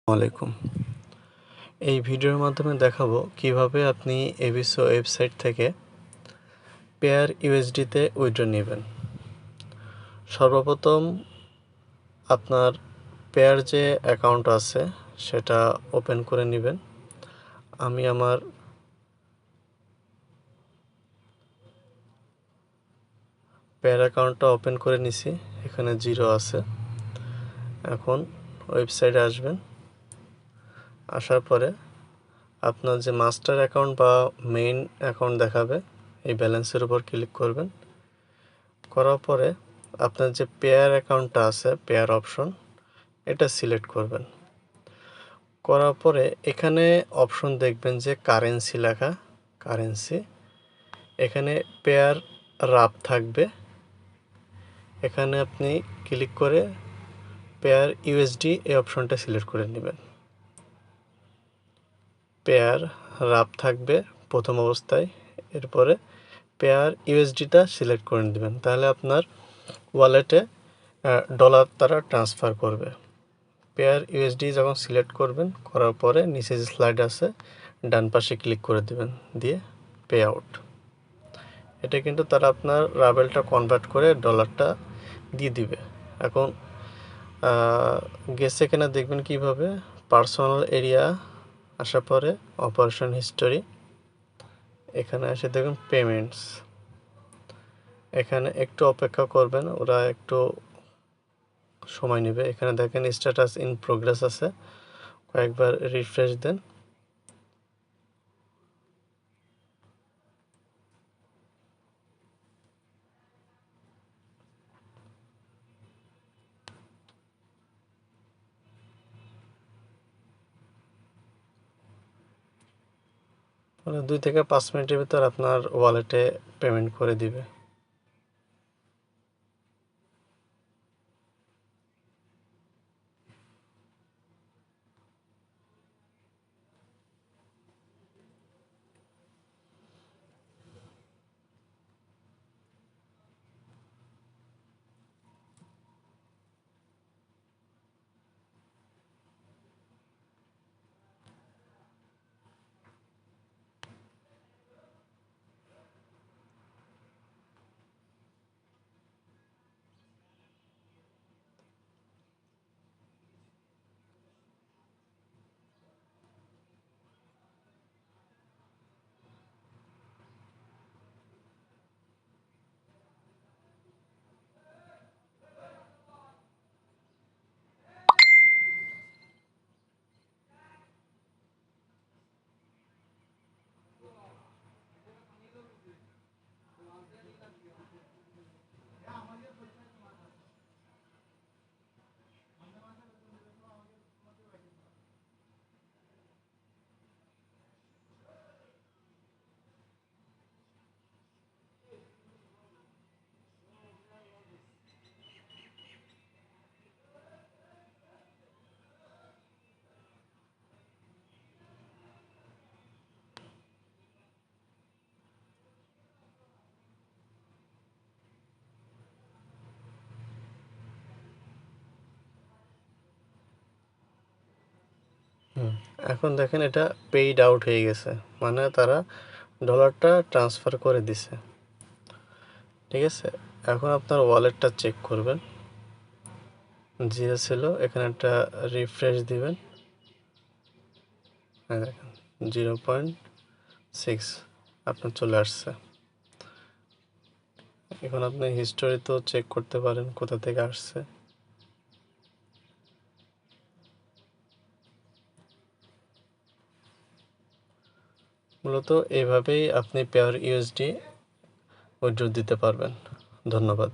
আলাইকুম। এই ভিডিওর মাধ্যমে দেখাবো কিভাবে আপনি এবিসো ওয়েবসাইট থেকে পেয়ার ইউএসডিতে উইথড্র নেবেন। সর্বপ্রথম আপনার পেয়ার যে অ্যাকাউন্ট আছে সেটা ওপেন করে নেবেন। আমি আমার পেয়ার অ্যাকাউন্টটা ওপেন করে নিছি, এখানে 0 আছে। এখন ওয়েবসাইটে আসবেন, আসার পরে আপনার যে মাস্টার অ্যাকাউন্ট বা মেইন অ্যাকাউন্ট দেখাবে এই ব্যালেন্সের উপর ক্লিক করবেন। করার পরে আপনার যে পেয়ার অ্যাকাউন্টটা আছে, পেয়ার অপশন, এটা সিলেক্ট করবেন। করার পরে এখানে অপশন দেখবেন যে কারেন্সি লেখা, কারেন্সি, এখানে পেয়ার রাপ থাকবে। এখানে আপনি ক্লিক করে পেয়ার ইউএসডি এই অপশনটা সিলেক্ট করে নেবেন। পেয়ার রাপ থাকবে প্রথম অবস্থায়, এরপরে পেয়ার ইউএসডিটা সিলেক্ট করে নেবেন, তাহলে আপনার ওয়ালেটে ডলার তারা ট্রান্সফার করবে। পেয়ার ইউএসডি যখন সিলেক্ট করবেন, করার পরে নিচে যে স্লাইড আছে ডান পাশে ক্লিক করে দেবেন, দিয়ে পে আউট। এটা কিন্তু তারা আপনার রাবেলটা কনভার্ট করে ডলারটা দিয়ে দিবে। এখন গেছে কিনা দেখবেন কিভাবে, পার্সোনাল এরিয়া আসার পরে অপারেশন হিস্টোরি, এখানে এসে দেখুন পেমেন্টস, এখানে একটু অপেক্ষা করবেন, ওরা একটু সময় নেবে। এখানে দেখেন স্ট্যাটাস ইন প্রোগ্রেস আছে, কয়েকবার রিফ্রেশ দেন। মানে 2 থেকে 5 মিনিটের ভিতর আপনার ওয়ালেটে পেমেন্ট করে দিবে। এখন দেখেন এটা পেইড আউট হয়ে গেছে, মানে তারা ডলারটা ট্রান্সফার করে দিছে। ঠিক আছে, এখন আপনার ওয়ালেটটা চেক করবেন, 0 ছিল, এখানে একটা রিফ্রেশ দিবেন, দেখেন 0.6 আপনার চলে আসছে। এখন আপনি হিস্টোরি তো চেক করতে পারেন কোথা থেকে আসছে। মূলত এইভাবেই আপনি পেয়ার ইউএসডি উইথড্র দিতে পারবেন। ধন্যবাদ।